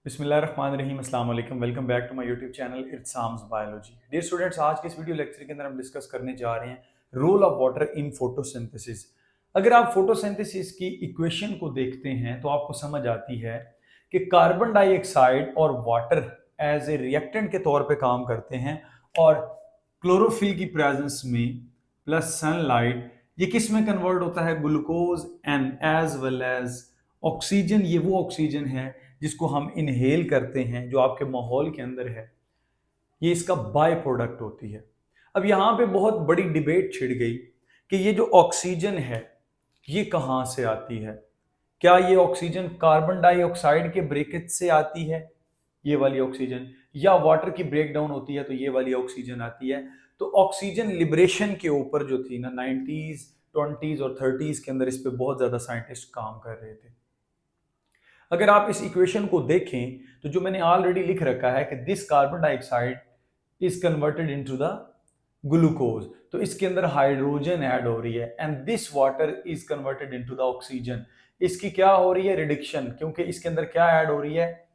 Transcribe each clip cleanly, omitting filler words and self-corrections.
बिस्मिल्लाहिर्रहमानिर्रहीम अस्सलाम वालेकुम। Welcome back to my YouTube channel Irsam's biology. Dear students, आज के इस वीडियो लेक्चर के अंदर हम डिस्कस करने जा रहे हैं role of water in photosynthesis. अगर आप फोटोसिंथेसिस की इक्वेशन को देखते हैं तो आपको समझ आती है कि कार्बन डाइऑक्साइड और वाटर एज ए रिएक्टेंट के तौर पे काम करते हैं और क्लोरोफिल की प्रेजेंस में प्लस सनलाइट ये किस में कन्वर्ट होता है, glucose and as well as oxygen. ये वो ऑक्सीजन है जिसको हम इनहेल करते हैं, जो आपके माहौल के अंदर है, ये इसका बाय प्रोडक्ट होती है। अब यहां पे बहुत बड़ी डिबेट छिड़ गई कि ये जो ऑक्सीजन है ये कहां से आती है। क्या ये ऑक्सीजन कार्बन डाइऑक्साइड के ब्रेकेज से आती है, ये वाली ऑक्सीजन, या वाटर की ब्रेक डाउन होती है तो ये वाली ऑक्सीजन आती है। तो ऑक्सीजन लिबरेशन के ऊपर जो थी ना 90s 20s और 30s के अंदर, इस पे बहुत ज्यादा साइंटिस्ट काम कर रहे थे। अगर आप इस इक्वेशन को देखें तो जो मैंने ऑलरेडी लिख रखा है कि this carbon dioxide is converted into the glucose, तो इसके अंदर हाइड्रोजन ऐड हो रही है, and this water is converted into the oxygen. इसकी क्या हो रही है, रिडक्शन, क्योंकि इसके अंदर क्या ऐड हो रही है,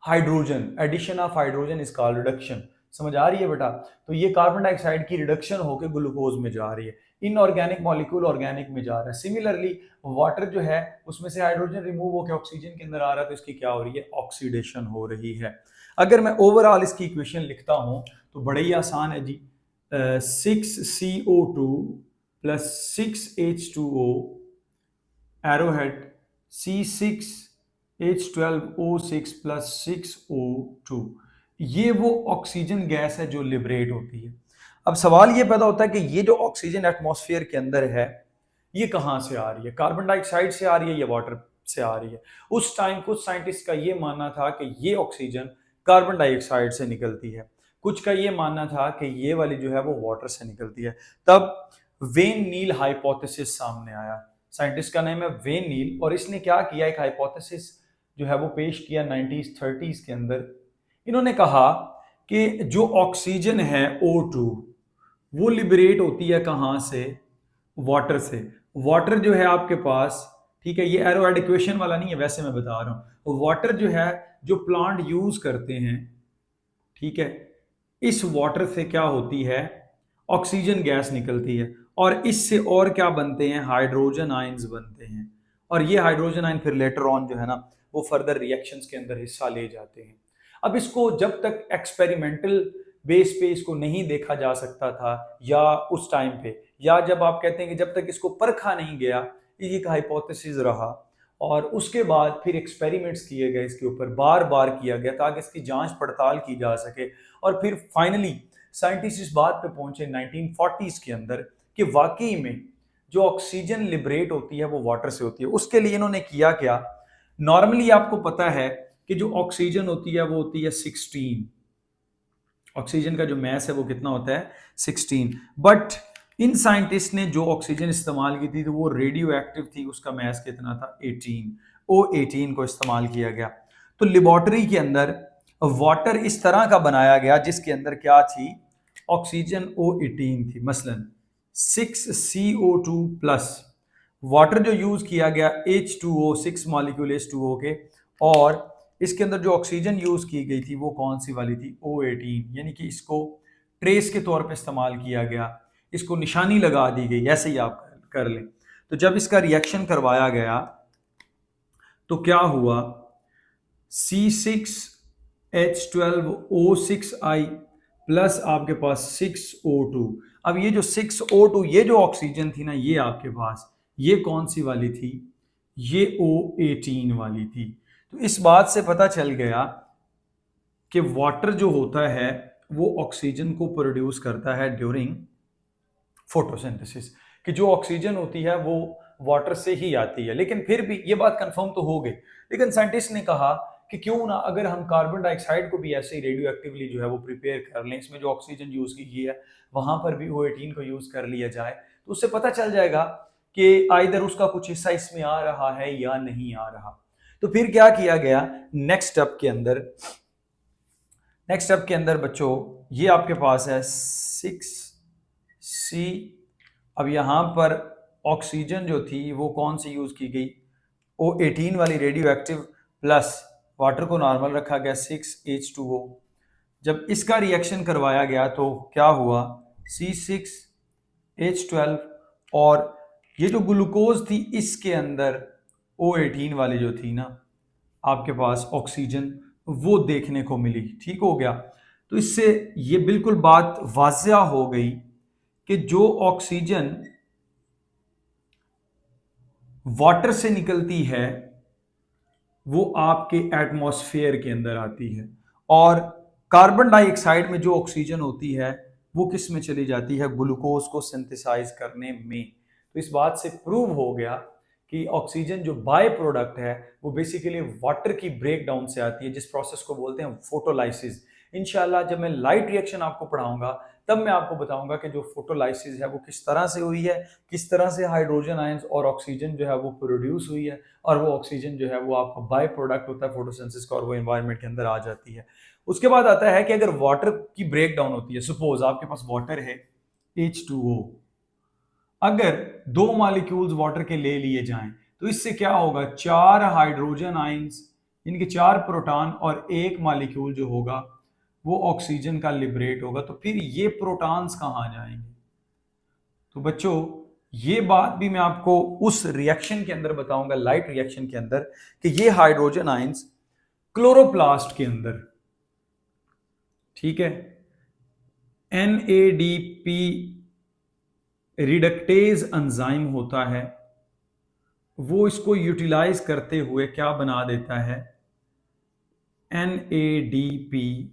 hydrogen. Addition of hydrogen is called reduction. समझ आ रही है बेटा? तो ये कार्बन डाइऑक्साइड की रिडक्शन होकर ग्लूकोज में जा रही है, इनऑर्गेनिक मॉलिक्यूल ऑर्गेनिक में जा रहा है। सिमिलरली वाटर जो है उसमें से हाइड्रोजन रिमूव होकर ऑक्सीजन के अंदर आ रहा है, तो इसकी क्या हो रही है, ऑक्सीडेशन हो रही है। अगर मैं ओवरऑल इसकी इक्वेशन लिखता हूं तो बड़े ही आसान है जी। 6CO2 plus 6H2O arrowhead C6H12O6 plus 6O2, ये वो ऑक्सीजन गैस है जो लिबरेट होती है। अब सवाल ये पैदा होता है कि ये जो ऑक्सीजन एटमॉस्फेयर के अंदर है ये कहां से आ रही है, कार्बन डाइऑक्साइड से आ रही है या वाटर से आ रही है। उस टाइम कुछ साइंटिस्ट का ये मानना था कि ये ऑक्सीजन कार्बन डाइऑक्साइड से निकलती है, कुछ का ये मानना था कि ये वाली जो है वो वाटर से निकलती है। तब वेन नील हाइपोथेसिस सामने आया। साइंटिस्ट का नाम है वेन नील, और इसने क्या किया, एक हाइपोथेसिस जो है वो पेश किया 90s 30s के अंदर। इन्होंने कहा कि जो ऑक्सीजन है O2 वो लिबरेट होती है कहाँ से, वाटर से। वाटर जो है आपके पास, ठीक है, ये एरो एड इक्वेशन वाला नहीं है, वैसे मैं बता रहा हूँ। वाटर जो है जो प्लांट यूज करते हैं, ठीक है, इस वाटर से क्या होती है, ऑक्सीजन गैस निकलती है, और इससे और क्या बनते हैं, हाइड्रोजन आयंस बनते हैं। और ये हाइड्रोजन आयन फिर लेटर ऑन जो है ना वो फर्दर रिएक्शंस के अंदर हिस्सा ले जाते हैं। अब इसको जब तक एक्सपेरिमेंटल बेस पे इसको नहीं देखा जा सकता था, या उस टाइम पे, या जब आप कहते हैं कि जब तक इसको परखा नहीं गया, ये एक हाइपोथेसिस रहा। और उसके बाद फिर एक्सपेरिमेंट्स किए गए, इसके ऊपर बार बार किया गया ताकि इसकी जांच पड़ताल की जा सके। और फिर फाइनली साइंटिस्ट इस बात पे पहुंचे 1940s के अंदर कि वाकई में जो ऑक्सीजन लिबरेट होती है वो वाटर से होती है। उसके लिए इन्होंने किया क्या, नॉर्मली आपको पता है कि जो ऑक्सीजन होती है वो होती है 16, ऑक्सीजन का जो मैस है वो कितना होता है, 16। बट इन साइंटिस्ट ने जो ऑक्सीजन इस्तेमाल की थी तो वो रेडियो एक्टिव थी, उसका मैस कितना था, 18, O18 को इस्तेमाल किया गया। तो लेबोरेटरी के अंदर वाटर इस तरह का बनाया गया जिसके अंदर क्या थी, ऑक्सीजन O18 थी, मसलन 6CO2 प्लस वाटर जो यूज किया गया H2O, 6 मॉलिक्यूल H2O के, और इसके अंदर जो ऑक्सीजन यूज की गई थी वो कौन सी वाली थी, O18। यानी कि इसको ट्रेस के तौर पे इस्तेमाल किया गया, इसको निशानी लगा दी गई, ऐसे ही आप कर लें। तो जब इसका रिएक्शन करवाया गया तो क्या हुआ, C6H12O6I प्लस आपके पास 6O2। अब ये जो 6O2, ये जो ऑक्सीजन थी ना, ये आपके पास ये कौन सी वाली थी, ये O18 वाली थी। तो इस बात से पता चल गया कि वाटर जो होता है वो ऑक्सीजन को प्रोड्यूस करता है ड्यूरिंग फोटोसिंथेसिस, कि जो ऑक्सीजन होती है वो वाटर से ही आती है। लेकिन फिर भी ये बात कंफर्म तो हो गई, लेकिन साइंटिस्ट ने कहा कि क्यों ना अगर हम कार्बन डाइऑक्साइड को भी ऐसे ही रेडियो एक्टिवली जो है वो प्रिपेयर कर लें, इसमें जो ऑक्सीजन यूज की गई है वहां पर भी O18 को यूज कर लिया जाए, तो उससे पता चल जाएगा कि आइदर उसका कुछ हिस्सा इसमें आ रहा है या नहीं आ रहा। तो फिर क्या किया गया, नेक्स्ट स्टेप के अंदर बच्चों, ये आपके पास है 6C। अब यहां पर ऑक्सीजन जो थी वो कौन सी यूज की गई, O18 वाली रेडियो एक्टिव, प्लस वाटर को नॉर्मल रखा गया 6H2O। जब इसका रिएक्शन करवाया गया तो क्या हुआ, C6H12, और ये जो ग्लूकोज थी इसके अंदर O18 वाली जो थी ना आपके पास ऑक्सीजन, वो देखने को मिली। ठीक हो गया। तो इससे ये बिल्कुल बात वाज़िया हो गई कि जो ऑक्सीजन वाटर से निकलती है वो आपके एटमॉस्फेयर के अंदर आती है, और कार्बन डाइऑक्साइड में जो ऑक्सीजन होती है वो किस में चली जाती है, ग्लूकोज को सिंथेसाइज करने में। तो इस बात से प्रूव हो गया कि ऑक्सीजन जो बाय प्रोडक्ट है वो बेसिकली वाटर की ब्रेक डाउन से आती है, जिस प्रोसेस को बोलते हैं फोटोलाइसिस। इंशाल्लाह जब मैं लाइट रिएक्शन आपको पढ़ाऊंगा तब मैं आपको बताऊंगा कि जो फोटोलाइसिस है वो किस तरह से हुई है, किस तरह से हाइड्रोजन आयंस और ऑक्सीजन जो है वो प्रोड्यूस हुई है, और वो ऑक्सीजन जो है वो आपका बाय प्रोडक्ट होता है फोटोसिंथेसिस का, और वो एनवायरनमेंट के अंदर आ जाती है। उसके बाद आता है कि अगर वाटर की ब्रेक डाउन होती है, सपोज आपके पास वाटर है H2O, अगर दो मॉलिक्यूल्स वाटर के ले लिए जाएं तो इससे क्या होगा, चार हाइड्रोजन आयंस, इनके चार प्रोटॉन और एक मॉलिक्यूल जो होगा वो ऑक्सीजन का लिबरेट होगा। तो फिर ये प्रोटॉन्स कहाँ जाएंगे? तो बच्चों ये बात भी मैं आपको उस रिएक्शन के अंदर बताऊंगा, लाइट रिएक्शन के अंदर, कि ये हाइड्रोजन आयंस क्लोरोप्लास्ट के अंदर, ठीक है, NADP रिडक्टेज एंजाइम होता है, वो इसको यूटिलाइज करते हुए क्या बना देता है, NADPH।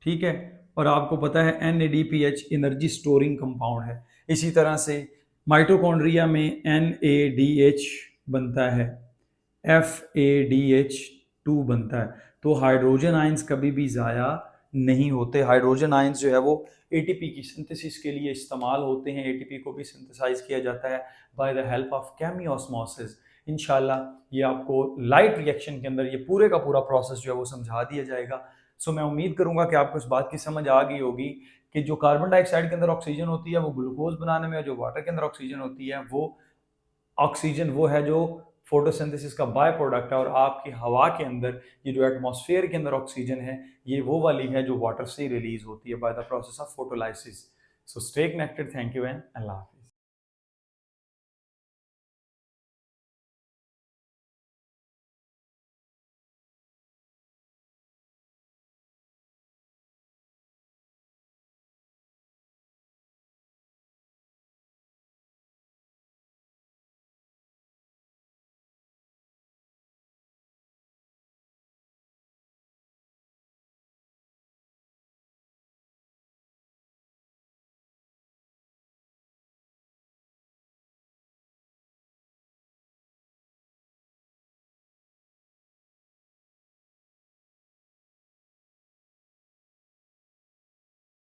ठीक है, और आपको पता है NADPH एनर्जी स्टोरिंग कंपाउंड है। इसी तरह से माइटोकॉन्ड्रिया में NADH बनता है, FADH2 बनता है। तो हाइड्रोजन आयंस कभी भी ज़ाया नहीं होते। हाइड्रोजन आयंस जो है वो ATP की सिंथेसिस के लिए इस्तेमाल होते हैं। ATP को भी सिंथेसाइज किया जाता है by the help of chemiosmosis. इंशाल्लाह ये आपको लाइट रिएक्शन के अंदर ये पूरे का पूरा प्रोसेस जो है वो समझा दिया जाएगा। सो मैं उम्मीद करूंगा कि आपको इस बात की समझ आ गई होगी कि जो कार्बन डाइऑक्साइड के अंदर ऑक्सीजन होती है वो ग्लूकोज बनाने में, और जो वाटर के अंदर ऑक्सीजन होती है वो ऑक्सीजन वो है जो फोटोसिंथेसिस का बाय प्रोडक्ट है, और आपकी हवा के अंदर ये जो एटमॉस्फेयर के अंदर ऑक्सीजन है ये वो वाली है जो वाटर से रिलीज होती है by the process of photolysis. So stay connected, thank you and अल्लाह हाफिज़।